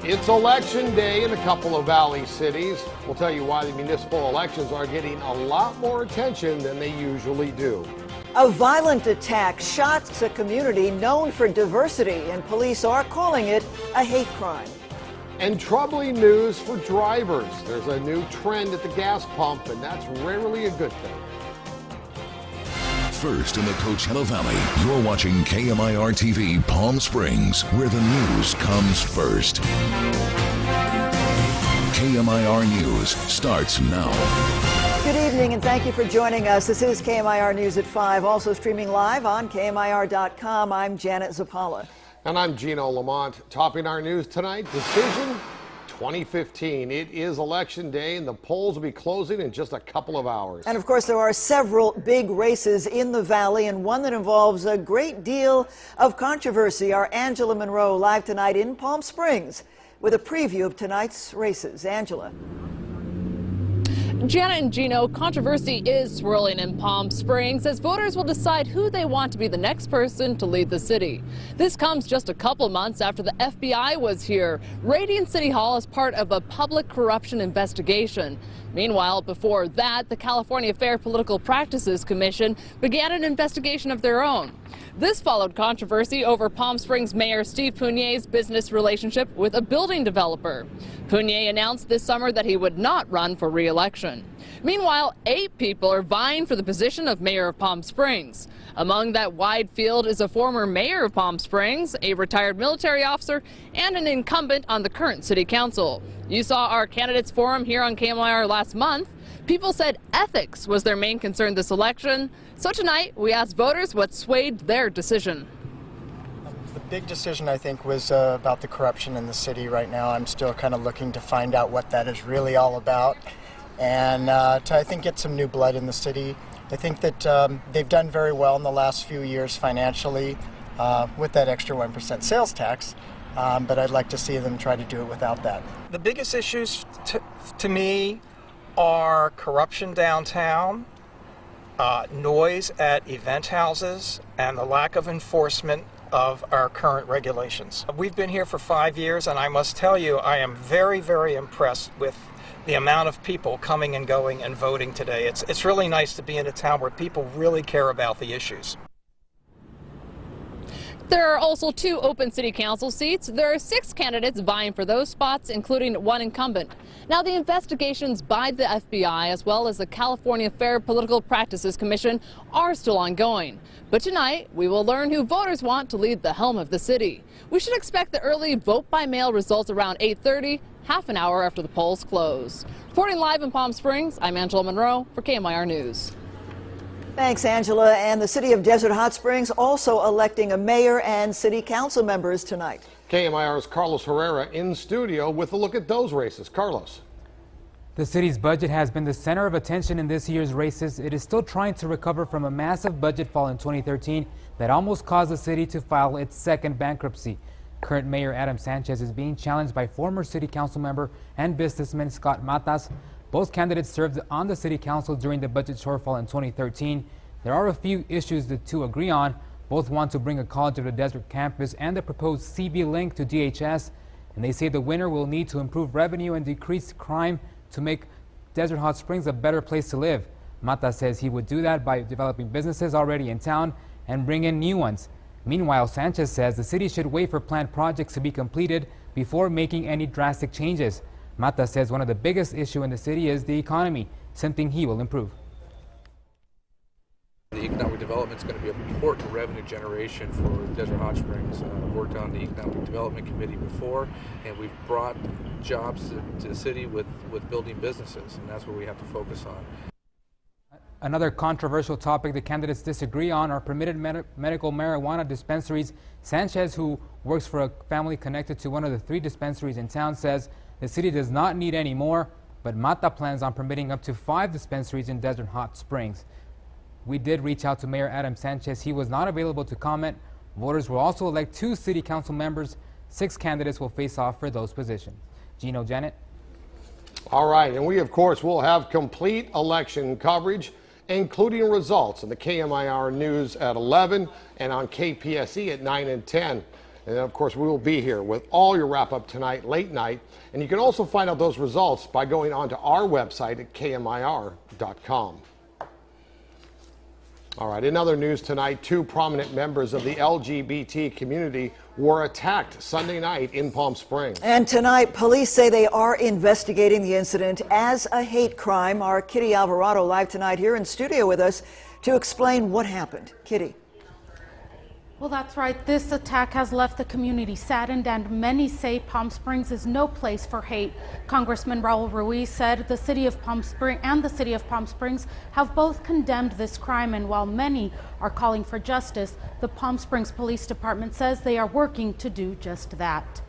It's election day in a couple of Valley cities. We'll tell you why the municipal elections are getting a lot more attention than they usually do. A violent attack shots a community known for diversity, and police are calling it a hate crime. And troubling news for drivers. There's a new trend at the gas pump, and that's rarely a good thing. First in the Coachella Valley, you're watching KMIR-TV Palm Springs, where the news comes first. KMIR News starts now. Good evening and thank you for joining us. This is KMIR News at 5, also streaming live on KMIR.com. I'm Janet Zappala. And I'm Gino Lamont. Topping our news tonight, decision 2015. It is election day and the polls will be closing in just a couple of hours. And of course there are several big races in the Valley and one that involves a great deal of controversy. Our Angela Monroe live tonight in Palm Springs with a preview of tonight's races. Angela. Janet and Gino, controversy is swirling in Palm Springs as voters will decide who they want to be the next person to lead the city. This comes just a couple months after the FBI was here, raiding City Hall as part of a public corruption investigation. Meanwhile, before that, the California Fair Political Practices Commission began an investigation of their own. This followed controversy over Palm Springs Mayor Steve Pugnier's business relationship with a building developer. Pugnier announced this summer that he would not run for re-election. Meanwhile, 8 people are vying for the position of mayor of Palm Springs. Among that wide field is a former mayor of Palm Springs, a retired military officer, and an incumbent on the current city council. You saw our candidates forum here on KMIR last month. People said ethics was their main concern this election. So tonight, we asked voters what swayed their decision. The big decision, I think, was about the corruption in the city right now. I'm still kind of looking to find out what that is really all about and to, I think, get some new blood in the city. I think that they've done very well in the last few years financially with that extra 1% sales tax, but I'd like to see them try to do it without that. The biggest issues to me are corruption downtown, noise at event houses, and the lack of enforcement of our current regulations. We've been here for 5 years, and I must tell you, I am very, very impressed with the amount of people coming and going and voting today. It's really nice to be in a town where people really care about the issues. There are also 2 open city council seats. There are 6 candidates vying for those spots, including 1 incumbent. Now, the investigations by the FBI as well as the California Fair Political Practices Commission are still ongoing. But tonight, we will learn who voters want to lead the helm of the city. We should expect the early vote-by-mail results around 8:30, half an hour after the polls close. Reporting live in Palm Springs, I'm Angela Monroe for KMIR News. Thanks, Angela. And the city of Desert Hot Springs also electing a mayor and city council members tonight. KMIR's Carlos Herrera in studio with a look at those races. Carlos. The city's budget has been the center of attention in this year's races. It is still trying to recover from a massive budget fall in 2013 that almost caused the city to file its second bankruptcy. Current Mayor Adam Sanchez is being challenged by former city council member and businessman Scott Matas. Both candidates served on the city council during the budget shortfall in 2013. There are a few issues the two agree on. Both want to bring a College of the Desert campus and the proposed CB link to DHS. And they say the winner will need to improve revenue and decrease crime to make Desert Hot Springs a better place to live. Mata says he would do that by developing businesses already in town and bring in new ones. Meanwhile, Sanchez says the city should wait for planned projects to be completed before making any drastic changes. Mata says one of the biggest issues in the city is the economy, something he will improve. The economic development is going to be an important revenue generation for Desert Hot Springs. I've worked on the Economic Development Committee before, and we've brought jobs to the city with building businesses, and that's what we have to focus on. Another controversial topic the candidates disagree on are permitted medical marijuana dispensaries. Sanchez, who works for a family connected to one of the 3 dispensaries in town, says the city does not need any more, but Mata plans on permitting up to 5 dispensaries in Desert Hot Springs. We did reach out to Mayor Adam Sanchez. He was not available to comment. Voters will also elect 2 city council members. 6 candidates will face off for those positions. Gino, Janet. All right, and we, of course, will have complete election coverage, including results in the KMIR News at 11 and on KPSE at 9 and 10. And then, of course, we will be here with all your wrap-up tonight, late night. And you can also find out those results by going onto our website at KMIR.com. All right, in other news tonight, 2 prominent members of the LGBT community were attacked Sunday night in Palm Springs. And tonight, police say they are investigating the incident as a hate crime. Our Kitty Alvarado live tonight here in studio with us to explain what happened. Kitty. Well, that's right. This attack has left the community saddened, and many say Palm Springs is no place for hate. Congressman Raul Ruiz said the city of Palm Springs and the city of Palm Springs have both condemned this crime, and while many are calling for justice, the Palm Springs Police Department says they are working to do just that.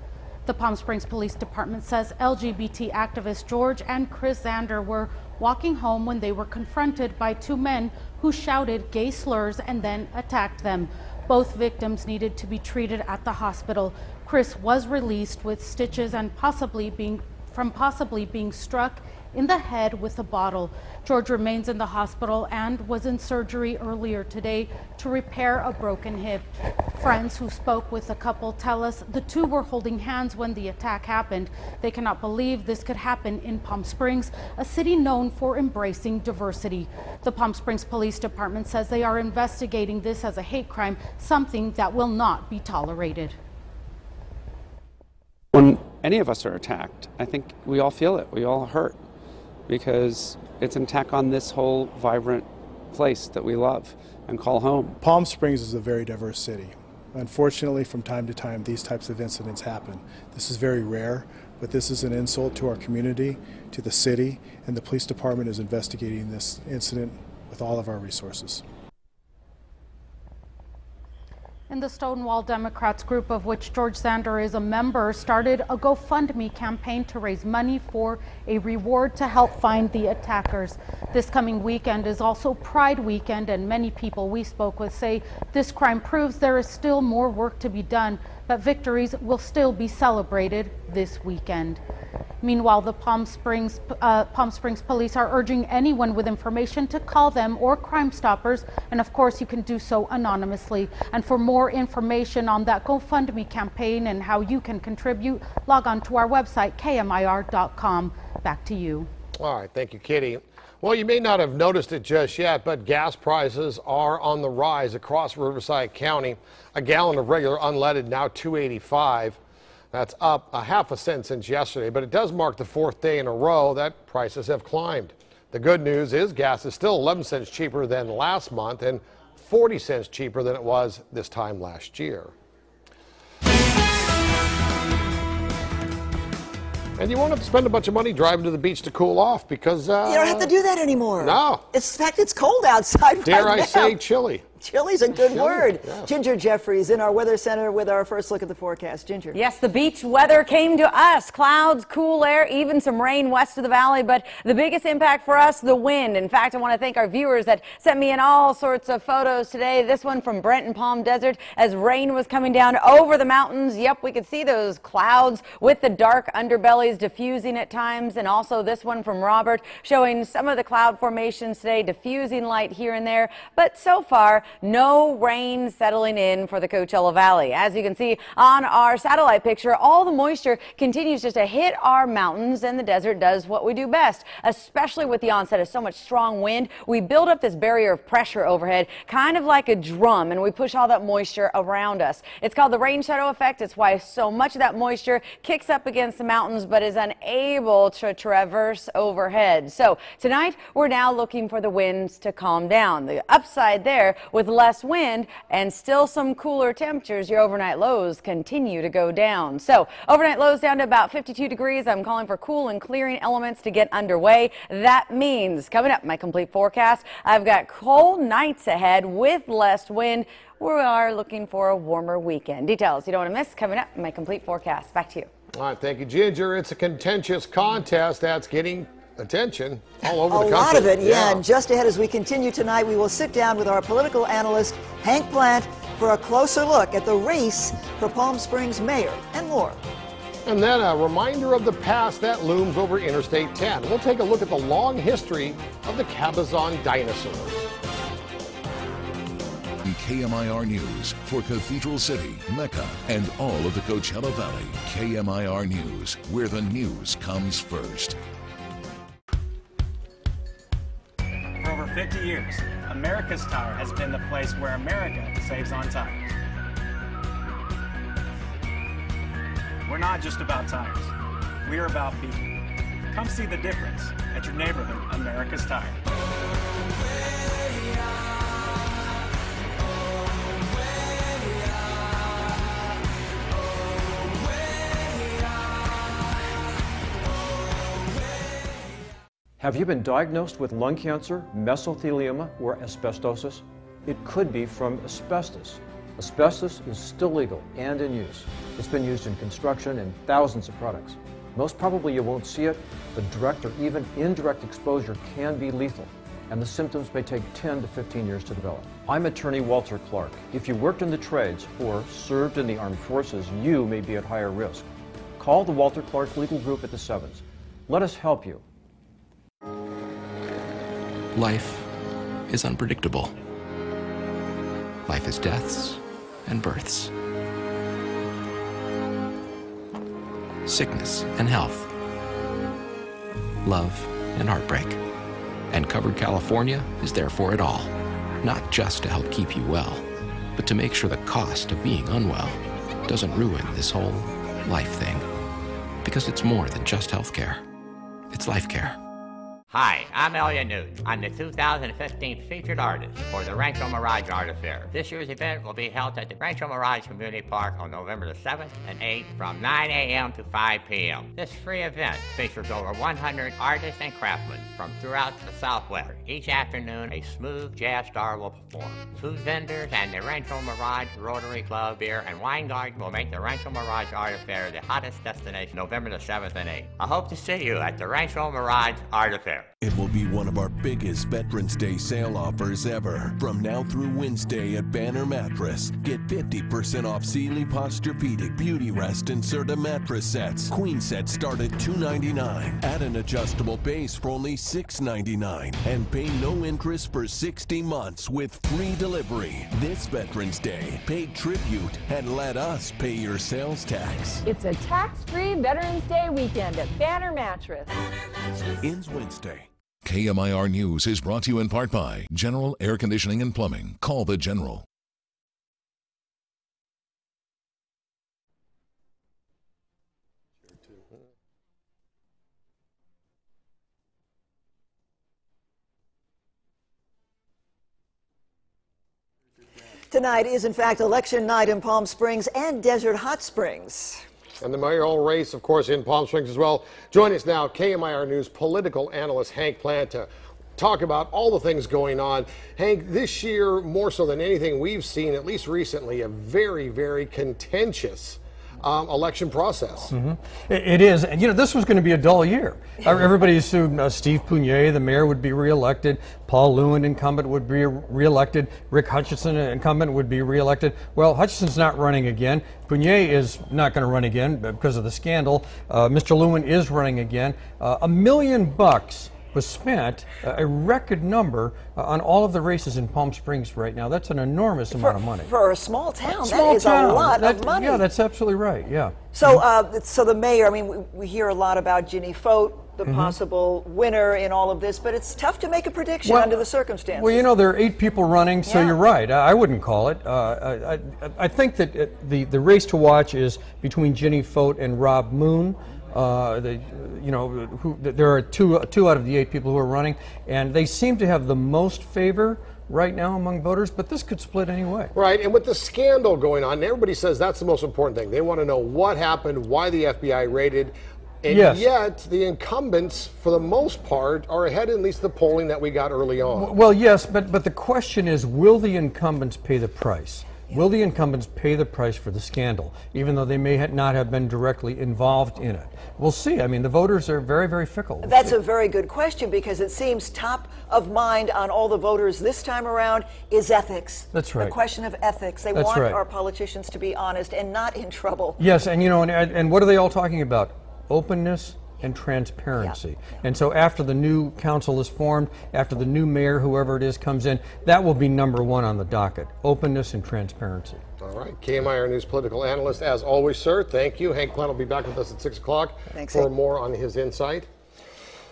The Palm Springs Police Department says LGBT activists George and Chris Zander were walking home when they were confronted by 2 men who shouted gay slurs and then attacked them. Both victims needed to be treated at the hospital. Chris was released with stitches and possibly being struck in the head with a bottle. George remains in the hospital and was in surgery earlier today to repair a broken hip. Friends who spoke with the couple tell us the 2 were holding hands when the attack happened. They cannot believe this could happen in Palm Springs, a city known for embracing diversity. The Palm Springs Police Department says they are investigating this as a hate crime, something that will not be tolerated. When any of us are attacked, I think we all feel it. We all hurt because it's an attack on this whole vibrant place that we love and call home. Palm Springs is a very diverse city. Unfortunately, from time to time, these types of incidents happen. This is very rare, but this is an insult to our community, to the city, and the police department is investigating this incident with all of our resources. And the Stonewall Democrats group, of which George Zander is a member, started a GoFundMe campaign to raise money for a reward to help find the attackers. This coming weekend is also Pride Weekend, and many people we spoke with say this crime proves there is still more work to be done, but victories will still be celebrated this weekend. Meanwhile, the Palm Springs police are urging anyone with information to call them or Crime Stoppers, and of course you can do so anonymously. And for more information on that GoFundMe campaign and how you can contribute, log on to our website, KMIR.com. Back to you. All right, thank you, Kitty. Well, you may not have noticed it just yet, but gas prices are on the rise across Riverside County. A gallon of regular unleaded now $2.85. That's up a half a cent since yesterday, but it does mark the 4th day in a row that prices have climbed. The good news is gas is still 11 cents cheaper than last month and 40 cents cheaper than it was this time last year. And you won't have to spend a bunch of money driving to the beach to cool off because... you don't have to do that anymore. No. In fact, it's cold outside Dare right I now. say chilly. Chilly's a good word. Yes. Ginger Jeffries in our weather center with our first look at the forecast. Ginger. Yes, the beach weather came to us. Clouds, cool air, even some rain west of the valley. But the biggest impact for us, the wind. In fact, I want to thank our viewers that sent me in all sorts of photos today. This one from Brent and Palm Desert as rain was coming down over the mountains. Yep, we could see those clouds with the dark underbellies diffusing at times. And also this one from Robert showing some of the cloud formations today, diffusing light here and there. But so far, no rain settling in for the Coachella Valley. As you can see on our satellite picture, all the moisture continues just to hit our mountains, and the desert does what we do best, especially with the onset of so much strong wind. We build up this barrier of pressure overhead, kind of like a drum, and we push all that moisture around us. It's called the rain shadow effect. It's why so much of that moisture kicks up against the mountains but is unable to traverse overhead. So tonight, we're now looking for the winds to calm down. The upside there, with less wind and still some cooler temperatures, your overnight lows continue to go down. So overnight lows down to about 52 degrees. I'm calling for cool and clearing elements to get underway. That means coming up, my complete forecast, I've got cold nights ahead with less wind. We are looking for a warmer weekend. Details you don't want to miss coming up in my complete forecast. Back to you. All right, thank you, Ginger. It's a contentious contest that's getting attention all over the country. A lot of it, yeah. And just ahead as we continue tonight, we will sit down with our political analyst, Hank Plant, for a closer look at the race for Palm Springs mayor and more. And then a reminder of the past that looms over Interstate 10. We'll take a look at the long history of the Cabazon dinosaurs. KMIR News for Cathedral City, Mecca, and all of the Coachella Valley. KMIR News, where the news comes first. For over 50 years, America's Tire has been the place where America saves on tires. We're not just about tires. We're about people. Come see the difference at your neighborhood America's Tire. Have you been diagnosed with lung cancer, mesothelioma, or asbestosis? It could be from asbestos. Asbestos is still legal and in use. It's been used in construction and thousands of products. Most probably you won't see it, but direct or even indirect exposure can be lethal, and the symptoms may take 10 to 15 years to develop. I'm attorney Walter Clark. If you worked in the trades or served in the armed forces, you may be at higher risk. Call the Walter Clark Legal Group at the Sevens. Let us help you. Life is unpredictable. Life is deaths and births, sickness and health, love and heartbreak. And Covered California is there for it all, not just to help keep you well, but to make sure the cost of being unwell doesn't ruin this whole life thing. Because it's more than just health care. It's life care. Hi, I'm Elliot Newt. I'm the 2015 featured artist for the Rancho Mirage Art Affair. This year's event will be held at the Rancho Mirage Community Park on November the 7th and 8th from 9 a.m. to 5 p.m. This free event features over 100 artists and craftsmen from throughout the Southwest. Each afternoon, a smooth jazz star will perform. Food vendors and the Rancho Mirage Rotary Club Beer and Wine Garden will make the Rancho Mirage Art Affair the hottest destination November the 7th and 8th. I hope to see you at the Rancho Mirage Art Affair. It will be one of our biggest Veterans Day sale offers ever. From now through Wednesday at Banner Mattress, get 50% off Sealy Posturepedic Beauty Rest and Serta mattress sets. Queen sets start at $299. Add an adjustable base for only $699. And pay no interest for 60 months with free delivery. This Veterans Day, pay tribute and let us pay your sales tax. It's a tax-free Veterans Day weekend at Banner Mattress. Ends Wednesday. KMIR News is brought to you in part by General Air Conditioning and Plumbing. Call the General. Tonight is, in fact, election night in Palm Springs and Desert Hot Springs. And the mayoral race, of course, in Palm Springs as well. Join us now, KMIR News political analyst Hank Plant, to talk about all the things going on. Hank, this year, more so than anything we've seen, at least recently, a very, very contentious election process. It is, and you know, this was going to be a dull year. Everybody assumed Steve Pugnier, the mayor, would be reelected. Paul Lewin, incumbent, would be reelected. Rick Hutchinson, incumbent, would be reelected. Well, Hutchinson's not running again. Pugnier is not going to run again because of the scandal. Mr. Lewin is running again. $1 million was spent, a record number, on all of the races in Palm Springs right now. That's an enormous amount of money. For a small town, that is a lot of money. Yeah, that's absolutely right, yeah. So, so the mayor, I mean, we hear a lot about Ginny Fote, the possible winner in all of this, but it's tough to make a prediction under the circumstances. Well, you know, there are 8 people running, so you're right. I wouldn't call it. I think that the race to watch is between Ginny Fote and Rob Moon. There are two out of the 8 people who are running, and they seem to have the most favor right now among voters, but this could split anyway. Right, and with the scandal going on, everybody says that's the most important thing. They want to know what happened, why the FBI raided, and yet the incumbents, for the most part, are ahead in at least the polling that we got early on. Well, yes, but the question is, will the incumbents pay the price? Will the incumbents pay the price for the scandal, even though they may not have been directly involved in it? We'll see. I mean, the voters are very, very fickle. That's a very good question, because it seems top of mind on all the voters this time around is ethics. That's right. The question of ethics. They want our politicians to be honest and not in trouble. Yes, and you know, and what are they all talking about? Openness, and transparency. And so after the new council is formed, after the new mayor, whoever it is, comes in, that will be #1 on the docket, openness and transparency. All right, KMIR News political analyst, as always, sir. Thank you. Hank Klein will be back with us at 6 o'clock for Hank. more on his insight.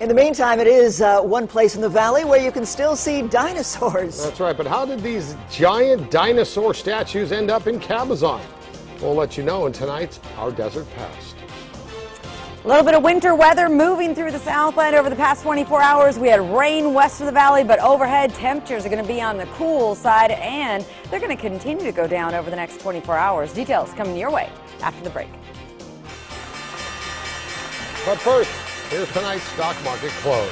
In the meantime, it is one place in the valley where you can still see dinosaurs. That's right, but how did these giant dinosaur statues end up in Cabazon? We'll let you know in tonight's Our Desert Past. A little bit of winter weather moving through the Southland over the past 24 hours. We had rain west of the valley, but overhead temperatures are going to be on the cool side, and they're going to continue to go down over the next 24 hours. Details coming your way after the break. But first, here's tonight's stock market close.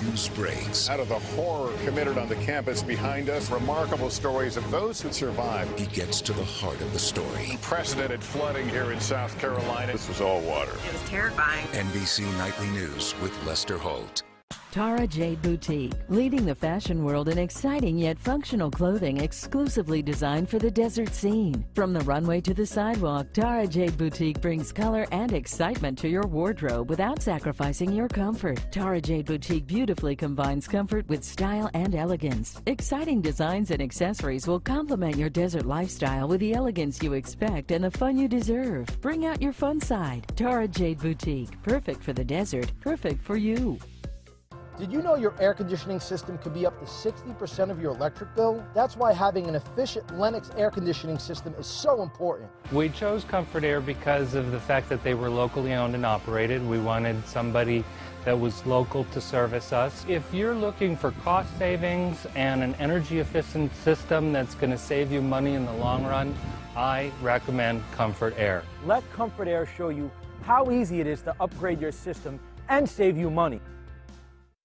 News breaks. Out of the horror committed on the campus behind us, remarkable stories of those who survived. He gets to the heart of the story. Unprecedented flooding here in South Carolina. This was all water. It was terrifying. NBC Nightly News with Lester Holt. Tara Jade Boutique, leading the fashion world in exciting yet functional clothing exclusively designed for the desert scene. From the runway to the sidewalk, Tara Jade Boutique brings color and excitement to your wardrobe without sacrificing your comfort. Tara Jade Boutique beautifully combines comfort with style and elegance. Exciting designs and accessories will complement your desert lifestyle with the elegance you expect and the fun you deserve. Bring out your fun side. Tara Jade Boutique, perfect for the desert, perfect for you. Did you know your air conditioning system could be up to 60% of your electric bill? That's why having an efficient Lennox air conditioning system is so important. We chose Comfort Air because of the fact that they were locally owned and operated. We wanted somebody that was local to service us. If you're looking for cost savings and an energy efficient system that's going to save you money in the long run, I recommend Comfort Air. Let Comfort Air show you how easy it is to upgrade your system and save you money.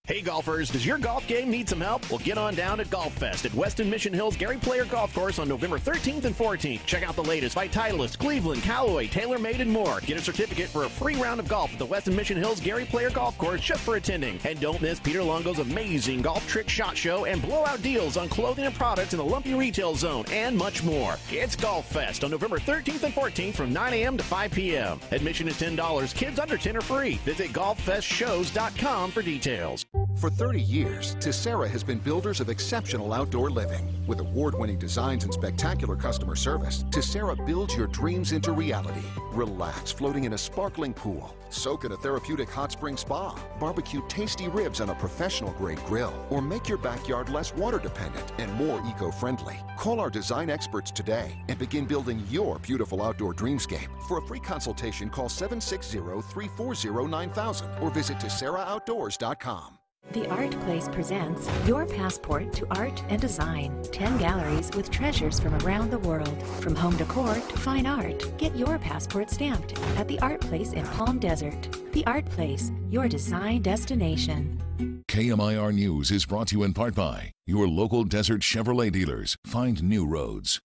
Hey golfers, does your golf game need some help? Well, get on down to Golf Fest at Weston Mission Hills Gary Player Golf Course on November 13th and 14th. Check out the latest by Titleist, Cleveland, Callaway, TaylorMade, and more. Get a certificate for a free round of golf at the Weston Mission Hills Gary Player Golf Course just for attending. And don't miss Peter Longo's amazing golf trick shot show and blowout deals on clothing and products in the Lumpy Retail Zone and much more. It's Golf Fest on November 13th and 14th from 9 a.m. to 5 p.m. Admission is $10. Kids under 10 are free. Visit golffestshows.com for details. For 30 years, Tessera has been builders of exceptional outdoor living. With award-winning designs and spectacular customer service, Tessera builds your dreams into reality. Relax floating in a sparkling pool, soak in a therapeutic hot spring spa, barbecue tasty ribs on a professional-grade grill, or make your backyard less water-dependent and more eco-friendly. Call our design experts today and begin building your beautiful outdoor dreamscape. For a free consultation, call 760-340-9000 or visit TesseraOutdoors.com. The Art Place presents your passport to art and design. 10 galleries with treasures from around the world. From home decor to fine art. Get your passport stamped at the Art Place in Palm Desert. The Art Place, your design destination. KMIR News is brought to you in part by your local Desert Chevrolet dealers. Find new roads.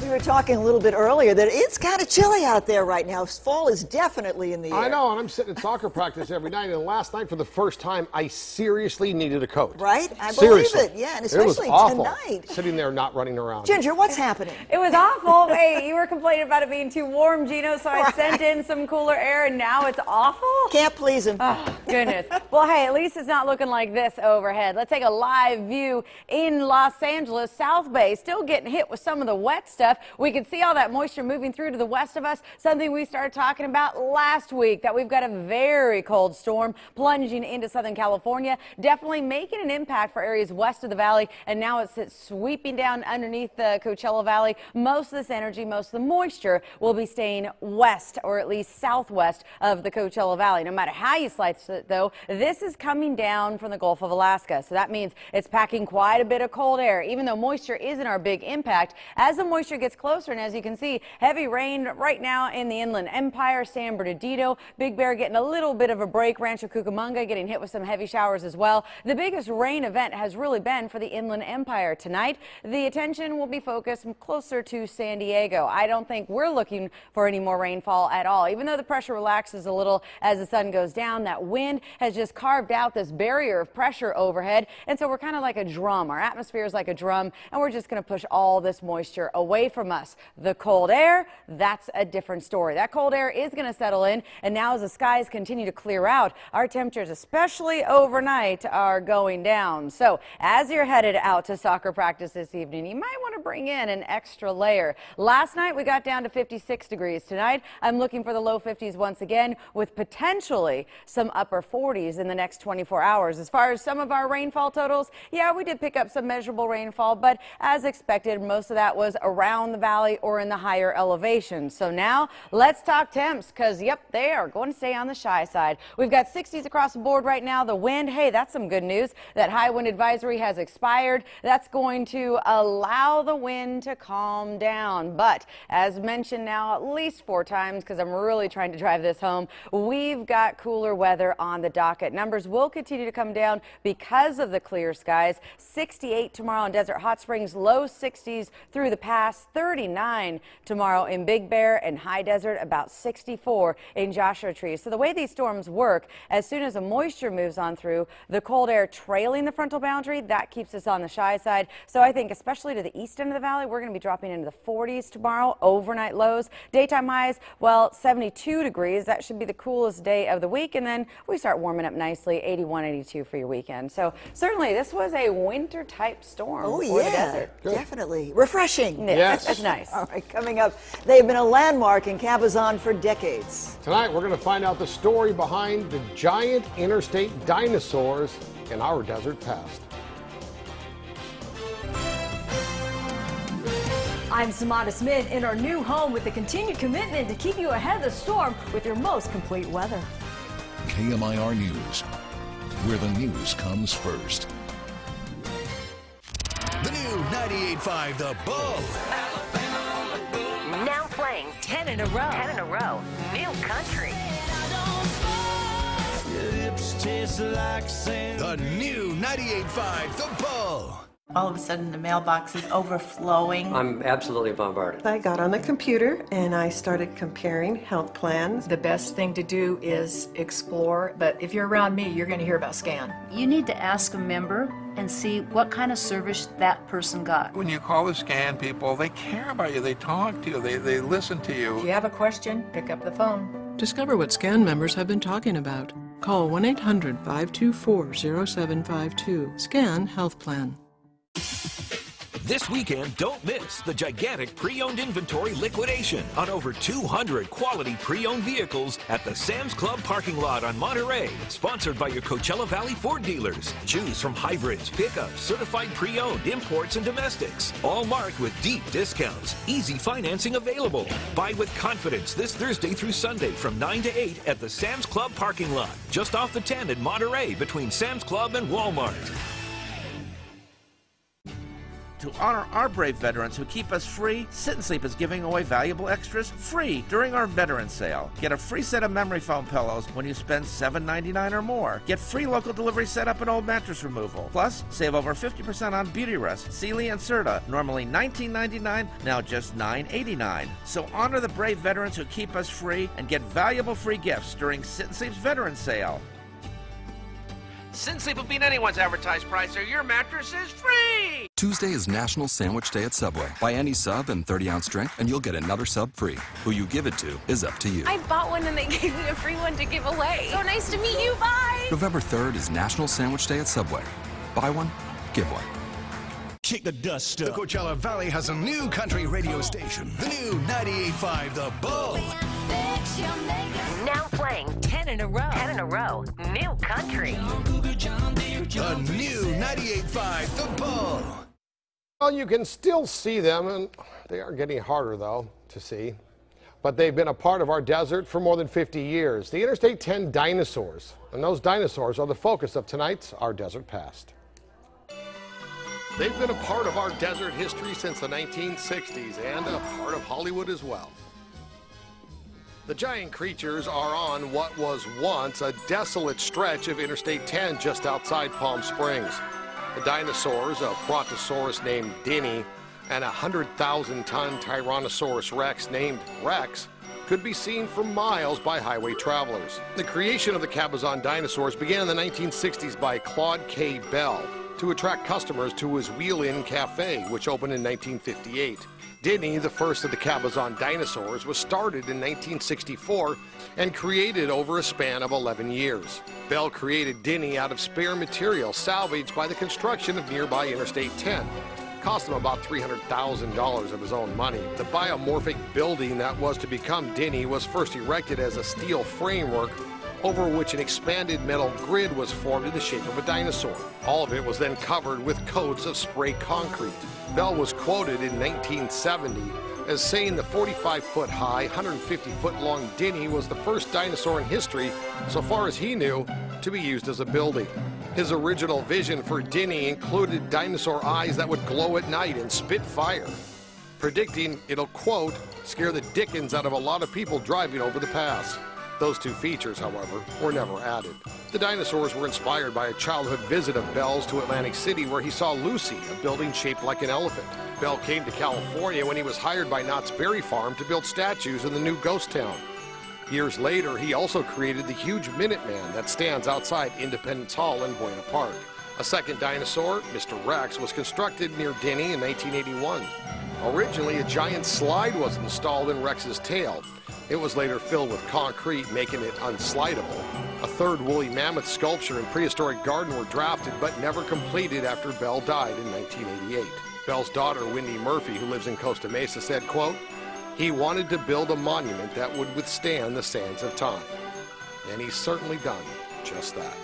We were talking a little bit earlier that it's kind of chilly out there right now. Fall is definitely in the air. I know, and I'm sitting at soccer practice every night, and last night for the first time, I seriously needed a coat. Right? I Seriously. believe it, yeah, and especially it was awful, tonight. sitting there not running around. Ginger, what's happening? It was awful. Hey, you were complaining about it being too warm, Gino, so I sent in some cooler air, and now it's awful? Can't please him. Oh, goodness. Well, hey, at least it's not looking like this overhead. Let's take a live view in Los Angeles. South Bay still getting hit with some of the wet stuff. We can see all that moisture moving through to the west of us, something we started talking about last week, that we've got a very cold storm plunging into Southern California, definitely making an impact for areas west of the valley, and now it's sweeping down underneath the Coachella Valley. Most of this energy, most of the moisture will be staying west, or at least southwest of the Coachella Valley. No matter how you slice it, though, this is coming down from the Gulf of Alaska, so that means it's packing quite a bit of cold air. Even though moisture isn't our big impact, as the moisture gets gets closer, and as you can see, heavy rain right now in the Inland Empire, San Bernardino, Big Bear getting a little bit of a break, Rancho Cucamonga getting hit with some heavy showers as well. The biggest rain event has really been for the Inland Empire tonight. The attention will be focused closer to San Diego. I don't think we're looking for any more rainfall at all. Even though the pressure relaxes a little as the sun goes down, that wind has just carved out this barrier of pressure overhead, and so we're kind of like a drum. Our atmosphere is like a drum, and we're just going to push all this moisture away from us. The cold air, that's a different story. That cold air is going to settle in, and now as the skies continue to clear out, our temperatures, especially overnight, are going down. So as you're headed out to soccer practice this evening, you might want to bring in an extra layer. Last night we got down to 56 degrees. Tonight I'm looking for the low 50s once again, with potentially some upper 40s in the next 24 hours. As far as some of our rainfall totals, yeah, we did pick up some measurable rainfall, but as expected, most of that was around the valley or in the higher elevations. So now let's talk temps, because yep, they are going to stay on the shy side. We've got 60s across the board right now. The wind, hey, that's some good news. That high wind advisory has expired. That's going to allow the wind to calm down. But as mentioned now at least 4 times, because I'm really trying to drive this home, we've got cooler weather on the docket. Numbers will continue to come down because of the clear skies. 68 tomorrow in Desert Hot Springs, low 60s through the pass, 39 tomorrow in Big Bear and High Desert, about 64 in Joshua Tree. So the way these storms work, as soon as the moisture moves on through, the cold air trailing the frontal boundary, that keeps us on the shy side. So I think especially to the east end of the valley, we're going to be dropping into the 40s tomorrow, overnight lows. Daytime highs, well, 72 degrees. That should be the coolest day of the week, and then we start warming up nicely, 81, 82 for your weekend. So certainly this was a winter type storm for the desert. Definitely. Refreshing. Yes. That's nice. All right, coming up, they've been a landmark in Cabazon for decades. Tonight, we're going to find out the story behind the giant interstate dinosaurs in our desert past. I'm Samada Smith in our new home with the continued commitment to keep you ahead of the storm with your most complete weather. KMIR News, where the news comes first. The new 98.5 The Bull. Now playing 10 in a row. 10 in a row. New country. The new 98.5 The Bull. All of a sudden, the mailbox is overflowing. I'm absolutely bombarded. I got on the computer and I started comparing health plans. The best thing to do is explore, but if you're around me, you're going to hear about SCAN. You need to ask a member and see what kind of service that person got. When you call the SCAN people, they care about you, they talk to you, they listen to you. If you have a question, pick up the phone. Discover what SCAN members have been talking about. Call 1-800-524-0752. SCAN Health Plan. This weekend, don't miss the gigantic pre-owned inventory liquidation on over 200 quality pre-owned vehicles at the Sam's Club parking lot on Monterey, sponsored by your Coachella Valley Ford dealers. Choose from hybrids, pickups, certified pre-owned, imports, and domestics, all marked with deep discounts. Easy financing available. Buy with confidence this Thursday through Sunday from 9 to 8 at the Sam's Club parking lot, just off the 10 in Monterey between Sam's Club and Walmart. To honor our brave veterans who keep us free, Sit and Sleep is giving away valuable extras free during our veteran sale. Get a free set of memory foam pillows when you spend $7.99 or more. Get free local delivery setup and old mattress removal. Plus, save over 50% on Beauty Rest, Sealy, and Serta. Normally $19.99, now just $9.89. So honor the brave veterans who keep us free and get valuable free gifts during Sit and Sleep's veteran sale. Sit and Sleep will beat anyone's advertised price, or your mattress is free! Tuesday is National Sandwich Day at Subway. Buy any sub and 30-ounce drink, and you'll get another sub free. Who you give it to is up to you. I bought one and they gave me a free one to give away. So nice to meet you. Bye! November 3rd is National Sandwich Day at Subway. Buy one, give one. Kick the dust up. The Coachella Valley has a new country radio station. The new 98.5 The Bull. Now playing 10 in a row. 10 in a row. New country. The new 98.5 The Bull. Well, you can still see them, and they are getting harder, though, to see. But they've been a part of our desert for more than 50 years. The Interstate 10 dinosaurs. And those dinosaurs are the focus of tonight's Our Desert Past. They've been a part of our desert history since the 1960s and a part of Hollywood as well. The giant creatures are on what was once a desolate stretch of Interstate 10 just outside Palm Springs. The dinosaurs, a brontosaurus named Denny and a 100,000-ton Tyrannosaurus Rex named Rex, could be seen for miles by highway travelers. The creation of the Cabazon dinosaurs began in the 1960s by Claude K. Bell to attract customers to his Wheel-In Cafe, which opened in 1958. Denny, the first of the Cabazon dinosaurs, was started in 1964 and created over a span of 11 years. Bell created Denny out of spare material salvaged by the construction of nearby Interstate 10. Cost him about $300,000 of his own money. The biomorphic building that was to become Denny was first erected as a steel framework over which an expanded metal grid was formed in the shape of a dinosaur. All of it was then covered with coats of spray concrete. Bell was quoted in 1970 as saying the 45-foot high, 150-foot long Denny was the first dinosaur in history, so far as he knew, to be used as a building. His original vision for Denny included dinosaur eyes that would glow at night and spit fire, predicting it'll, quote, scare the dickens out of a lot of people driving over the pass. Those two features, however, were never added. The dinosaurs were inspired by a childhood visit of Bell's to Atlantic City where he saw Lucy, a building shaped like an elephant. Bell came to California when he was hired by Knott's Berry Farm to build statues in the new ghost town. Years later, he also created the huge Minuteman that stands outside Independence Hall in Buena Park. A second dinosaur, Mr. Rex, was constructed near Denny in 1981. Originally, a giant slide was installed in Rex's tail. It was later filled with concrete, making it unslidable. A third woolly mammoth sculpture and prehistoric garden were drafted but never completed after Bell died in 1988. Bell's daughter, Wendy Murphy, who lives in Costa Mesa, said, quote, he wanted to build a monument that would withstand the sands of time. And he's certainly done just that.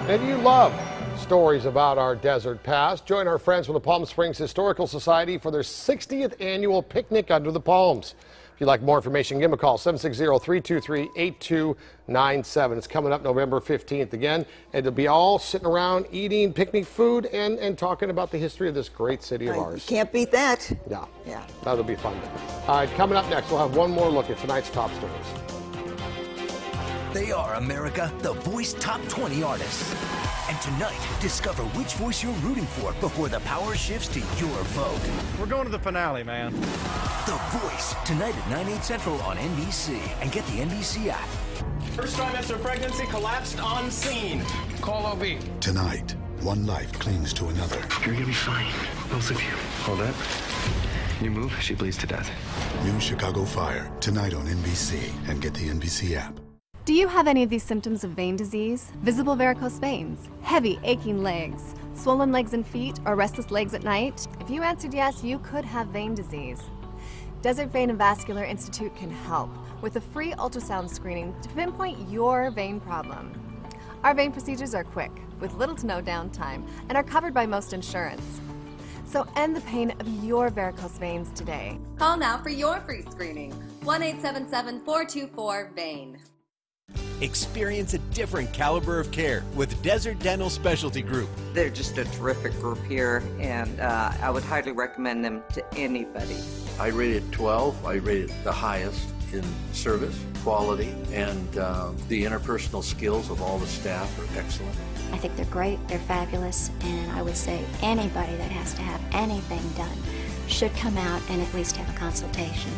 And you love stories about our desert past. Join our friends from the Palm Springs Historical Society for their 60th annual picnic under the palms. If you'd like more information, give them a call, 760-323-8297. It's coming up November 15th again, and they'll be all sitting around eating picnic food and talking about the history of this great city of ours. Can't beat that. Yeah. Yeah. That'll be fun. All right, coming up next, we'll have one more look at tonight's top stories. They are, America, the Voice Top 20 artists. And tonight, discover which voice you're rooting for before the power shifts to your vote. We're going to the finale, man. The Voice, tonight at 9, 8 Central on NBC. And get the NBC app. First trimester pregnancy collapsed on scene. Call OB. Tonight, one life clings to another. You're gonna be fine, both of you. Hold up. You move, she bleeds to death. New Chicago Fire, tonight on NBC. And get the NBC app. Do you have any of these symptoms of vein disease? Visible varicose veins, heavy aching legs, swollen legs and feet, or restless legs at night? If you answered yes, you could have vein disease. Desert Vein and Vascular Institute can help with a free ultrasound screening to pinpoint your vein problem. Our vein procedures are quick, with little to no downtime, and are covered by most insurance. So end the pain of your varicose veins today. Call now for your free screening. 1-877-424-VEIN. Experience a different caliber of care with Desert Dental Specialty Group. They're just a terrific group here, and I would highly recommend them to anybody. I rate it 12. I rate it the highest in service, quality, and the interpersonal skills of all the staff are excellent. I think they're great, they're fabulous, and I would say anybody that has to have anything done should come out and at least have a consultation.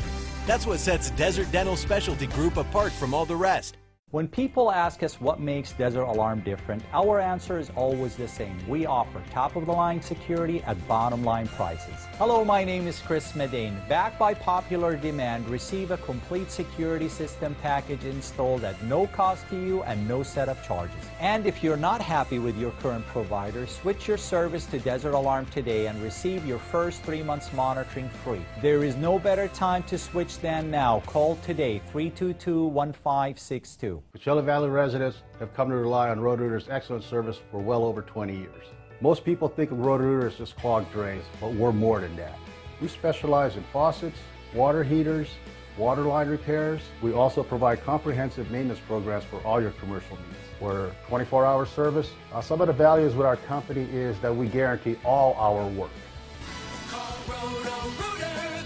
That's what sets Desert Dental Specialty Group apart from all the rest. When people ask us what makes Desert Alarm different, our answer is always the same. We offer top-of-the-line security at bottom-line prices. Hello, my name is Chris Medane. Backed by popular demand, receive a complete security system package installed at no cost to you and no setup charges. And if you're not happy with your current provider, switch your service to Desert Alarm today and receive your first 3 months monitoring free. There is no better time to switch than now. Call today, 322-1562. Coachella Valley residents have come to rely on Roto-Rooter's excellent service for well over 20 years. Most people think of Roto-Rooter as just clogged drains, but we're more than that. We specialize in faucets, water heaters, water line repairs. We also provide comprehensive maintenance programs for all your commercial needs. We're 24-hour service. Some of the values with our company is that we guarantee all our work.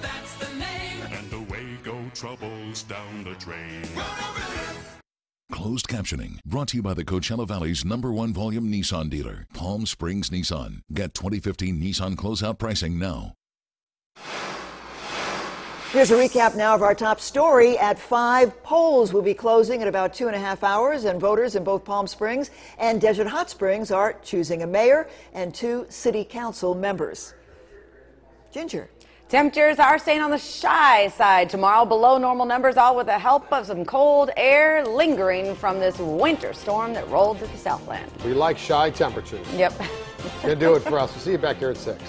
That's the name. And away go troubles down the drain. Closed captioning brought to you by the Coachella Valley's #1 volume Nissan dealer, Palm Springs Nissan. Get 2015 Nissan closeout pricing now. Here's a recap now of our top story. At 5, polls will be closing in about 2.5 hours, and voters in both Palm Springs and Desert Hot Springs are choosing a mayor and 2 city council members. Ginger. Temperatures are staying on the shy side tomorrow, below normal numbers, all with the help of some cold air lingering from this winter storm that rolled through the Southland. We like shy temperatures. Yep. Gonna do it for us. We'll see you back here at 6.